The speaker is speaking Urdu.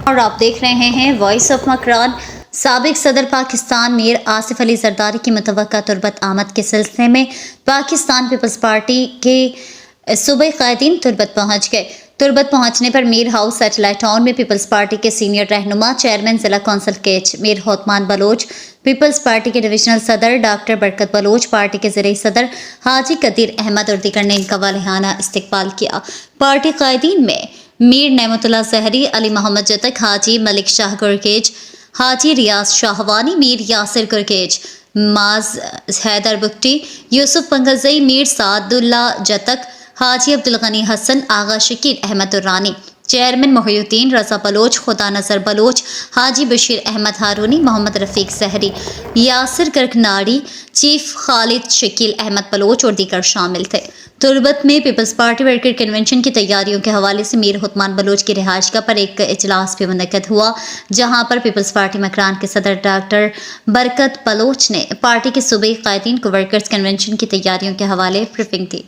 اور آپ دیکھ رہے ہیں وائس آف مکران۔ سابق صدر پاکستان میر آصف علی زرداری کی متوقع تربت آمد کے سلسلے میں پاکستان پیپلز پارٹی کے صوبائی قائدین تربت پہنچ گئے۔ تربت پہنچنے پر میر ہاؤس سیٹلائٹ ٹاؤن میں پیپلز پارٹی کے سینئر رہنما چیئرمین ضلع کونسل کیچ میر ہوتمان بلوچ، پیپلز پارٹی کے ڈویژنل صدر ڈاکٹر برکت بلوچ، پارٹی کے زرعی صدر حاجی قدیر احمد اور دیگر نے ان کا والہانہ استقبال کیا۔ پارٹی قائدین میں میر نعمت اللہ زہری، علی محمد جتک، حاجی ملک شاہ گرگیج، حاجی ریاض شاہوانی، میر یاسر گرگیج، معاذ حیدر بگٹی، یوسف پنگزئی، میر سعد اللہ جتک، حاجی عبدالغنی حسن، آغا شکیل احمد درانی، چیئرمین محی الدین رضا بلوچ، خدا نظر بلوچ، حاجی بشیر احمد ہارونی، محمد رفیق زہری، یاسر کرکناڑی، چیف خالد شکیل احمد بلوچ اور دیگر شامل تھے۔ تربت میں پیپلز پارٹی ورکر کنونشن کی تیاریوں کے حوالے سے میر ہوتمان بلوچ کی رہائش گاہ پر ایک اجلاس بھی منعقد ہوا، جہاں پر پیپلز پارٹی مکران کے صدر ڈاکٹر برکت بلوچ نے پارٹی کے صوبائی قائدین کو ورکرز کنونشن کی تیاریوں کے حوالے بریفنگ دی۔